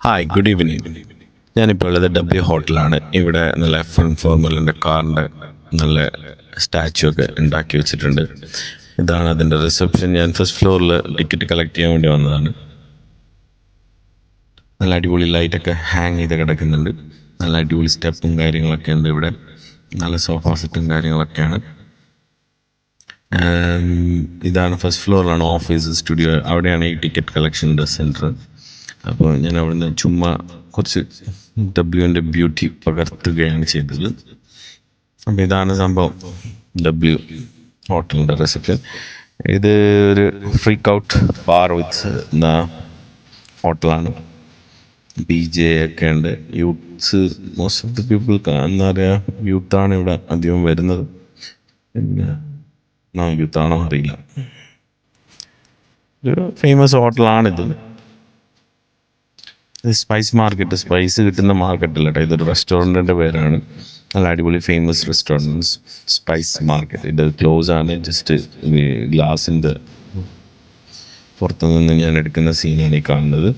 Hi, good evening. ഞാനിപ്പോൾ ഉള്ളത് W ഹോട്ടലാണ്. ഇവിടെ നല്ല ഫൺ ഫോർമുലൻ്റെ കാറിൻ്റെ നല്ല സ്റ്റാച്ചു ഒക്കെ ഉണ്ടാക്കി വെച്ചിട്ടുണ്ട്. ഇതാണ് അതിൻ്റെ റിസപ്ഷൻ. ഞാൻ ഫസ്റ്റ് ഫ്ലോറിൽ ടിക്കറ്റ് കളക്ട് ചെയ്യാൻ വേണ്ടി വന്നതാണ്. നല്ല അടിപൊളി ലൈറ്റൊക്കെ ഹാങ് ചെയ്ത് കിടക്കുന്നുണ്ട്. നല്ല അടിപൊളി സ്റ്റെപ്പും കാര്യങ്ങളൊക്കെ ഉണ്ട് ഇവിടെ. നല്ല സോഫ സെറ്റും കാര്യങ്ങളൊക്കെയാണ്. ഇതാണ് ഫസ്റ്റ് ഫ്ലോറിലാണ് ഓഫീസ്, സ്റ്റുഡിയോ. അവിടെയാണ് ഈ ടിക്കറ്റ് കളക്ഷൻ്റെ സെൻറ്റർ. അപ്പോൾ ഞാൻ അവിടുന്ന് ചുമ്മാ കുറച്ച് ഡബ്ല്യുവിൻ്റെ ബ്യൂട്ടി പകർത്തുകയാണ് ചെയ്തത്. അപ്പോൾ ഇതാണ് സംഭവം, ഡബ്ല്യു ഹോട്ടലിൻ്റെ റിസപ്ഷൻ. ഇത് ഒരു ഫ്രീക്ക് ഔട്ട് ബാർ വിത്ത് എന്ന ഹോട്ടലാണ്. DJ ഒക്കെ ഉണ്ട്. Youths, most of the people എന്താ പറയുക, യൂത്താണ് ഇവിടെ അധികം വരുന്നത്. പിന്നെ യൂത്താണോ അറിയില്ല. ഒരു ഫേമസ് ഹോട്ടലാണിത്. ഇത് സ്പൈസ് മാർക്കറ്റ്, സ്പൈസ് കിട്ടുന്ന മാർക്കറ്റല്ല കേട്ടോ, ഇതൊരു റെസ്റ്റോറൻറ്റിൻ്റെ പേരാണ്. നല്ല അടിപൊളി ഫേമസ് റെസ്റ്റോറൻറ്റ് സ്പൈസ് മാർക്കറ്റ്. ഇത് ക്ലോസ് ആണ്. ജസ്റ്റ് ഗ്ലാസിൻ്റെ പുറത്തുനിന്ന് ഞാൻ എടുക്കുന്ന സീനാണ് ഈ കാണുന്നത്.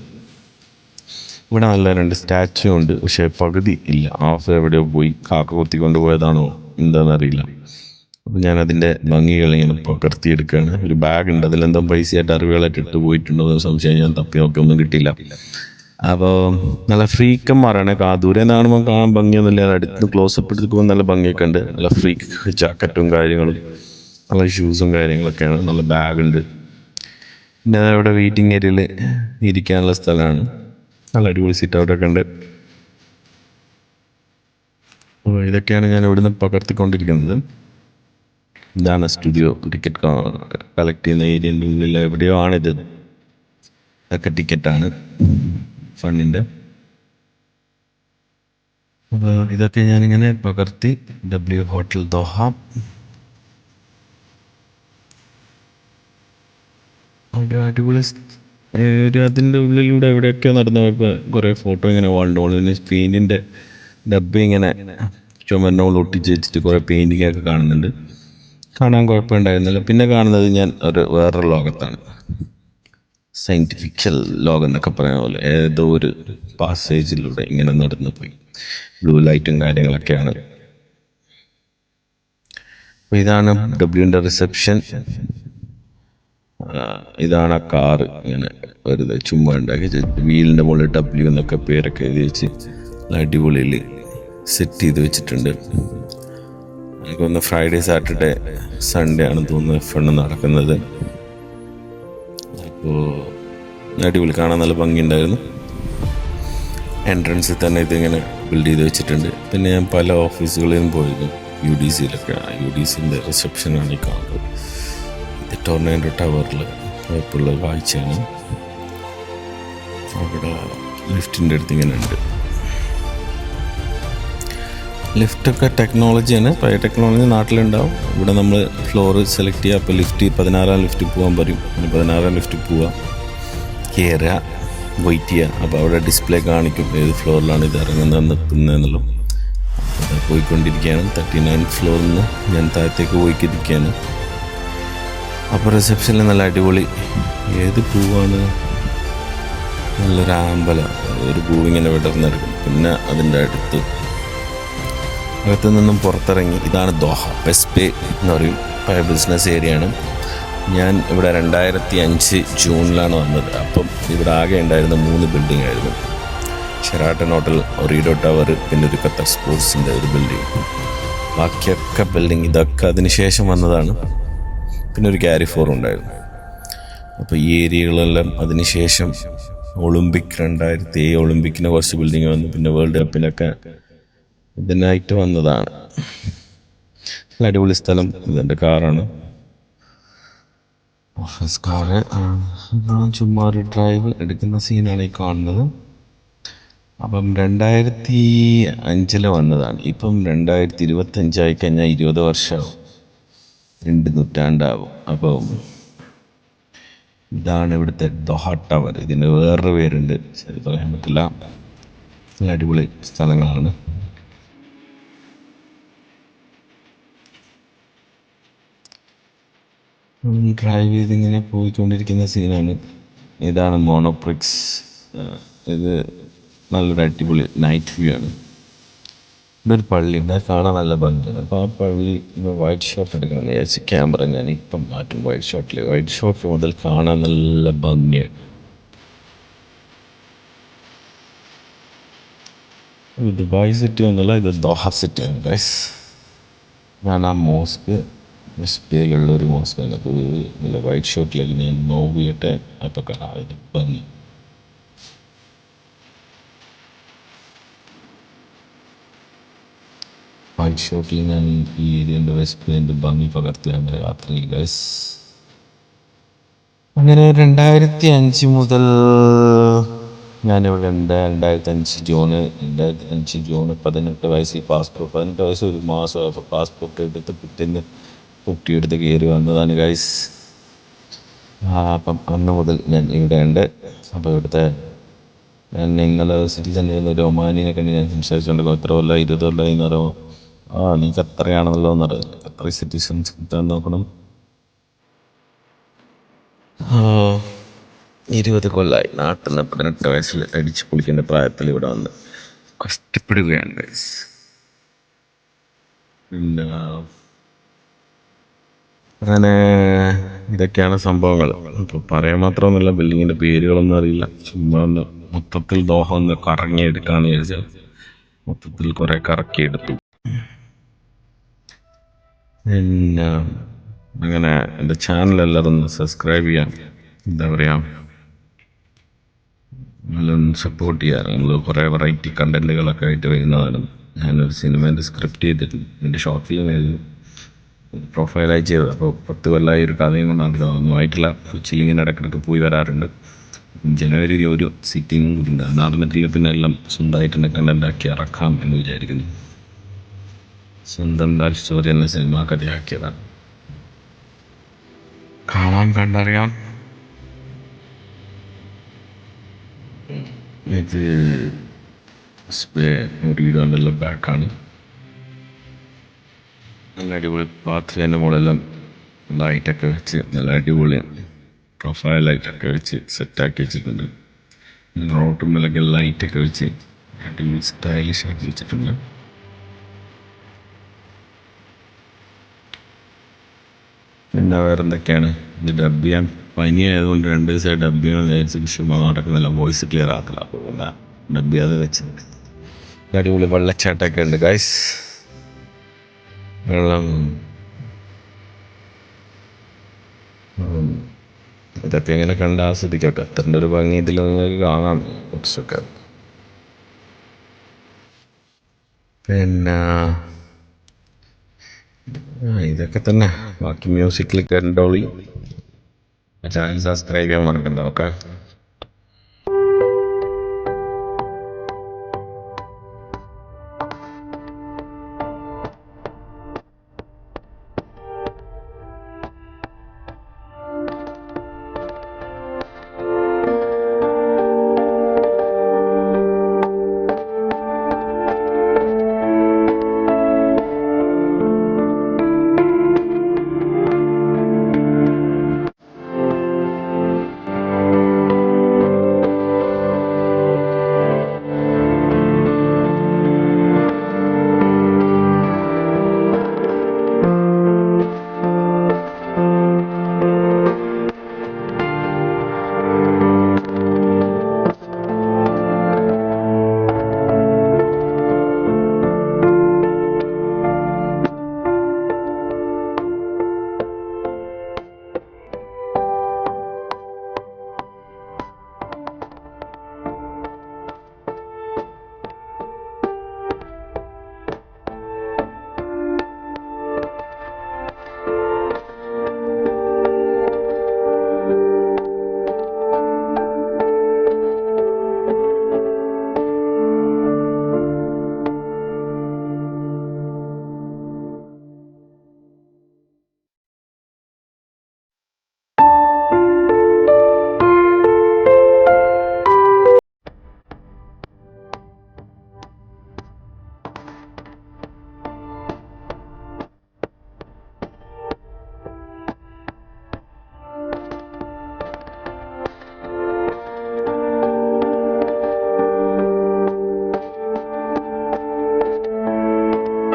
ഇവിടെ നല്ല രണ്ട് സ്റ്റാച്ചു ഉണ്ട്, പക്ഷേ പകുതി ഇല്ല, ഹാഫ് എവിടെയോ പോയി. കാക്ക കൊത്തി കൊണ്ടുപോയതാണോ എന്താണെന്നറിയില്ല. അപ്പോൾ ഞാനതിൻ്റെ ഭംഗികൾ ഇങ്ങനെ പകർത്തിയെടുക്കുകയാണ്. ഒരു ബാഗ് ഉണ്ട്, അതിലെന്തോ പൈസയായിട്ട് അറിവുകളായിട്ട് ഇട്ട് പോയിട്ടുണ്ടോ എന്ന് സംശയം. ഞാൻ തപ്പി നോക്കി, ഒന്നും കിട്ടിയില്ല. അപ്പോൾ നല്ല ഫ്രീക്കന്മാരാണ്. ദൂരെ കാണുമ്പോൾ കാണാൻ ഭംഗിയൊന്നുമില്ല, അടുത്ത് ക്ലോസപ്പ് എടുക്കുമ്പോൾ നല്ല ഭംഗിയൊക്കെ ഉണ്ട്. നല്ല ഫ്രീക്ക് ജാക്കറ്റും കാര്യങ്ങളും, നല്ല ഷൂസും കാര്യങ്ങളൊക്കെയാണ്. നല്ല ബാഗുണ്ട്. പിന്നെ അവിടെ വെയിറ്റിംഗ് ഏരിയയിൽ ഇരിക്കാനുള്ള സ്ഥലമാണ്. നല്ല അടിപൊളി സിറ്റ് ഔട്ടൊക്കെ ഉണ്ട്. അപ്പോൾ ഇതൊക്കെയാണ് ഞാൻ ഇവിടുന്ന് പകർത്തിക്കൊണ്ടിരിക്കുന്നത്. ഇതാണ് സ്റ്റുഡിയോ. ടിക്കറ്റ് കളക്ട് ചെയ്യുന്ന ഏരിയൻ്റെ ഉള്ളിൽ എവിടെയോ ആണിത്. ഇതൊക്കെ ടിക്കറ്റാണ് ഫണ്ടിൻ്റെ. അപ്പോൾ ഇതൊക്കെ ഞാനിങ്ങനെ പകർത്തി. W hotel Doha. അടിപൊളി ഒരു അതിൻ്റെ ഉള്ളിലൂടെ എവിടെയൊക്കെ നടന്നു പോയപ്പോൾ കുറേ ഫോട്ടോ ഇങ്ങനെ വാളിൻ്റെ പെയിൻറ്റിൻ്റെ ഡബ്ബ ഇങ്ങനെ ചുമരിനോട് ഒട്ടിച്ച് വെച്ചിട്ട് കുറേ പെയിൻറ്റിങ് ഒക്കെ കാണുന്നുണ്ട്. കാണാൻ കുഴപ്പമുണ്ടായിരുന്നില്ല. പിന്നെ കാണുന്നത് ഞാൻ വേറൊരു ലോകത്താണ്. സയൻറ്റിഫിക്കൽ ലോകം എന്നൊക്കെ പറയുന്ന പോലെ ഏതോ ഒരു പാസേജിലൂടെ ഇങ്ങനെ നടന്നു പോയി. ബ്ലൂ ലൈറ്റും കാര്യങ്ങളൊക്കെയാണ്. അപ്പോൾ ഇതാണ് ഡബ്ല്യുവിൻ്റെ റിസപ്ഷൻ. ഇതാണ് ആ കാറ് ഇങ്ങനെ വെറുതെ ചുമ്മാ ഉണ്ടാക്കി വീലിൻ്റെ മുകളിൽ ഡബ്ല്യു എന്നൊക്കെ പേരൊക്കെ എഴുതി വെച്ച് അടിപൊളിയിൽ സെറ്റ് ചെയ്ത് വെച്ചിട്ടുണ്ട്. എനിക്കൊന്ന് ഫ്രൈഡേ, സാറ്റർഡേ, സൺഡേ ആണെന്ന് തോന്നുന്നു ഫണ്ട് നടക്കുന്നത്. അപ്പോൾ അടിപൊളി, കാണാൻ നല്ല ഭംഗിയുണ്ടായിരുന്നു. എൻട്രൻസിൽ തന്നെ ഇതിങ്ങനെ ബിൽഡ് ചെയ്ത് വെച്ചിട്ടുണ്ട്. പിന്നെ ഞാൻ പല ഓഫീസുകളിലും പോയിരുന്നു, UDCയിലൊക്കെ. UDCൻ്റെ റിസപ്ഷനാണ് ഈ കാണുന്നത്. ഇത് ടൊർണേഡോ ടവറിൽ കുഴപ്പമുള്ള കാഴ്ചയാണ്. അവിടെ ലിഫ്റ്റിൻ്റെ അടുത്ത് ഇങ്ങനെ ഉണ്ട്. ലിഫ്റ്റൊക്കെ ടെക്നോളജിയാണ്, പഴയ ടെക്നോളജി നാട്ടിലുണ്ടാവും. ഇവിടെ നമ്മൾ ഫ്ലോർ സെലക്ട് ചെയ്യുക. അപ്പോൾ ലിഫ്റ്റ് 16-ാം ലിഫ്റ്റ് പോകാൻ പറയും. പിന്നെ 16-ാം ലിഫ്റ്റ് പോവുക, കയറുക, വെയിറ്റ് ചെയ്യുക. അപ്പോൾ അവിടെ ഡിസ്പ്ലേ കാണിക്കും ഏത് ഫ്ലോറിലാണ് ഇത് ഇറങ്ങുന്നതെന്ന് എത്തുന്നതെന്നുള്ളൂ. അപ്പോൾ പോയിക്കൊണ്ടിരിക്കുകയാണ്. 39th ഫ്ലോറിൽ നിന്ന് ഞാൻ താഴത്തേക്ക് പോയിക്കൊണ്ടിരിക്കുകയാണ്. അപ്പോൾ റിസപ്ഷനിൽ നല്ല അടിപൊളി ഏത് പൂവാണ്, നല്ലൊരു ആമ്പല, ഒരു പൂവിങ്ങനെ വിടർന്നെടുക്കും. പിന്നെ അതിൻ്റെ അകത്തു നിന്നും പുറത്തിറങ്ങി. ഇതാണ് ദോഹ വെസ്റ്റ് ബേ എന്ന് പറയും, പഴയ ബിസിനസ് ഏരിയയാണ്. ഞാൻ ഇവിടെ 2005 ജൂണിലാണ് വന്നത്. അപ്പം ഇവിടെ ആകെ ഉണ്ടായിരുന്ന 3 ബിൽഡിംഗ് ആയിരുന്നു. ഷെറാട്ടൺ ഹോട്ടൽ, ഒറീഡോ ടവർ, പിന്നെ ഒരു ഖത്തർ സ്പോർട്സിൻ്റെ ഒരു ബിൽഡിംഗ്. ബാക്കിയൊക്കെ ബിൽഡിംഗ് ഇതൊക്കെ അതിന് ശേഷം വന്നതാണ്. പിന്നെ ഒരു ക്യാരി ഫോർ ഉണ്ടായിരുന്നു. അപ്പോൾ ഈ ഏരിയകളെല്ലാം അതിന് ശേഷം ഒളിമ്പിക് 2007 ഒളിമ്പിക്കിന് കുറച്ച് ബിൽഡിംഗ് വന്നു. പിന്നെ വേൾഡ് കപ്പിനൊക്കെ ഇതിനായിട്ട് വന്നതാണ്. നല്ല അടിപൊളി സ്ഥലം. ഇതെൻ്റെ കാറാണ്, ഓഫീസ് കാറ്. ചുമ്മാ ഒരു ഡ്രൈവ് എടുക്കുന്ന സീനാണ് ഈ കാണുന്നത്. അപ്പം 2005 വന്നതാണ്. ഇപ്പം 2025 കഴിഞ്ഞാൽ 20 വർഷമാവും, 2 നൂറ്റാണ്ടാവും. അപ്പോൾ ഇതാണ് ഇവിടുത്തെ ദോഹ ടവർ. ഇതിന് വേറൊരു പേരുണ്ട്, ശരി പറയാൻ പറ്റില്ല. നല്ല അടിപൊളി സ്ഥലങ്ങളാണ്. ഡ്രൈവ് ചെയ്തിങ്ങനെ പോയിക്കൊണ്ടിരിക്കുന്ന സീനാണ്. ഇതാണ് മോണോപ്രിക്സ് ഇത് നല്ലൊരു അടിപൊളി നൈറ്റ് വ്യൂ ആണ്. ഇവിടെ ഒരു പള്ളിയുണ്ട്, അത് കാണാൻ നല്ല ഭംഗിയാണ്. അപ്പോൾ ആ പള്ളി വൈറ്റ് ഷോട്ട് എടുക്കണമെന്ന് വിചാരിച്ച് ക്യാമറ ഞാൻ ഇപ്പം മാറ്റും. വൈറ്റ് ഷോട്ട് മുതൽ കാണാൻ നല്ല ഭംഗിയാണ്. ഇത് ദുബായ് സിറ്റി ഒന്നുമല്ല, ഇത് ദോഹ സിറ്റിയാണ് ഗൈസ്. ഞാൻ ആ മോസ്ക് എസ്ബിഐയുള്ള ഒരു മോസ്കാണ്. അപ്പോൾ നല്ല വൈറ്റ് ഷോട്ടിലേക്ക് ഞാൻ മൂവ് ചെയ്യട്ടെ. അപ്പോൾ കാണാം ഇത് ഭംഗി. വൈറ്റ് ഷോട്ടിൽ ഞാൻ ഈ ഏരിയൻ്റെ വെസ്റ്റിൻ്റെ ഭംഗി പകർത്തുകയാണ് രാത്രിയിൽ ഗൈസ്. അങ്ങനെ 2005 മുതൽ ഞാനിവിടെ ഉണ്ട്. 2005 ജൂൺ 18 വയസ്സിൽ പാസ്പോർട്ട്, 18 വയസ്സ് ഒരു മാസം പാസ്പോർട്ട് എടുത്ത് പിറ്റേന്ന് കുട്ടിയെടുത്ത് കയറി വന്നതാണ് ഗൈസ്. അപ്പം അന്ന് മുതൽ ഞാൻ ഇവിടെ ഉണ്ട്. അപ്പോൾ ഇവിടുത്തെ ഞാൻ നിങ്ങൾ സിറ്റിസൺ ഒരു ഒമാനിനെ കണ്ട് ഞാൻ സംസാരിച്ചുകൊണ്ട് എത്ര കൊല്ലം 20 കൊല്ലം എന്ന് പറയുമ്പോൾ നിങ്ങൾക്ക് എത്രയാണെന്നല്ലോ എന്നറിയില്ല. എത്ര സിറ്റിസൺസ് കിട്ടാൻ നോക്കണം. 20 കൊല്ലമായി നാട്ടിൽ നിന്ന്. 18 വയസ്സിൽ അടിച്ച് പൊളിക്കേണ്ട പ്രായത്തിൽ ഇവിടെ വന്ന് കഷ്ടപ്പെടുകയാണ് ഗൈസ്. പിന്നെ അങ്ങനെ ഇതൊക്കെയാണ് സംഭവങ്ങൾ. ഇപ്പോൾ പറയാൻ മാത്രമൊന്നുമില്ല, ബിൽഡിങ്ങിൻ്റെ പേരുകളൊന്നും അറിയില്ല. ചുമ്മാ ഒന്ന് മൊത്തത്തിൽ ദോഹ ഒന്ന് കറങ്ങിയെടുക്കാമെന്ന് വിചാരിച്ചാൽ മൊത്തത്തിൽ കുറേ കറക്കിയെടുത്തു. പിന്നെ അങ്ങനെ എൻ്റെ ചാനൽ എല്ലാവരും ഒന്ന് സബ്സ്ക്രൈബ് ചെയ്യാം. എന്താ പറയുക, നല്ലൊന്ന് സപ്പോർട്ട് ചെയ്യാറ്. നമ്മൾ കുറേ വെറൈറ്റി കണ്ടൻറ്റുകളൊക്കെ ആയിട്ട് വരുന്നതാണ്. ഞാനൊരു സിനിമേൻ്റെ സ്ക്രിപ്റ്റ് ചെയ്തിട്ടുണ്ട്, എൻ്റെ ഷോർട്ട് ഫിലിം എഴുതി പ്രൊഫൈലായി ചെയ്തത്. അപ്പോൾ 10 കൊല്ലമായി ഒരു കഥയും കൊണ്ടാണ് ഒന്നും ആയിട്ടില്ല. കൊച്ചിയിലിങ്ങനെ ഇടയ്ക്കിടയ്ക്ക് പോയി വരാറുണ്ട്. ജനുവരി ഒരു സിറ്റിംഗ് ഉണ്ട്, നടന്നിട്ടില്ല. പിന്നെ എല്ലാം സ്വന്തമായിട്ട് കണ്ടൻറ്റാക്കി ഇറക്കാം എന്ന് വിചാരിക്കുന്നു. സ്വന്തം ലൈഫ് സ്റ്റോറി എന്ന സിനിമ കഥയാക്കിയതാണ്. കാണാൻ കണ്ടറിയാം. ഇത് മുറിയിടാനുള്ള ബാക്കാണ്. നല്ല അടിപൊളി ബാത്റൂമിൻ്റെ മുകളെല്ലാം ലൈറ്റൊക്കെ വെച്ച് നല്ല അടിപൊളി പ്രൊഫൈലായിട്ടൊക്കെ വെച്ച് സെറ്റാക്കി വെച്ചിട്ടുണ്ട്. റോട്ടുമ്പിലൊക്കെ ലൈറ്റൊക്കെ വെച്ച് അടിപൊളി സ്റ്റൈലിഷ് ആക്കി വെച്ചിട്ടുണ്ട്. പിന്നെ വേറെ എന്തൊക്കെയാണ്, ഇത് ഡബ് ചെയ്യാൻ പനി ആയതുകൊണ്ട് 2 ദിവസമായി ഡബ് ചെയ്യണമെന്ന് വിചാരിച്ച്. പക്ഷേ നടക്കുന്നില്ല, വോയിസ് ക്ലിയർ ആകത്തില്ല. അപ്പോൾ പിന്നെ ഡബ് ചെയ്യാതെ വെച്ചിട്ടുണ്ട്. അടിപൊളി വെള്ളച്ചാട്ടമൊക്കെ ഉണ്ട് ഗൈസ്. വെള്ളം ഇതൊക്കെ ഇങ്ങനെ കണ്ട് ആസ്വദിക്കട്ടെ. അത്രൻ്റെ ഒരു ഭംഗി ഇതിൽ നിങ്ങൾക്ക് കാണാം കുറച്ചൊക്കെ. പിന്നെ ഇതൊക്കെ തന്നെ. ബാക്കി മ്യൂസിക്കിൽ കണ്ടോളി. ചാനൽ സബ്സ്ക്രൈബ് ചെയ്യാൻ മറക്കണ്ട. ഓക്കെ.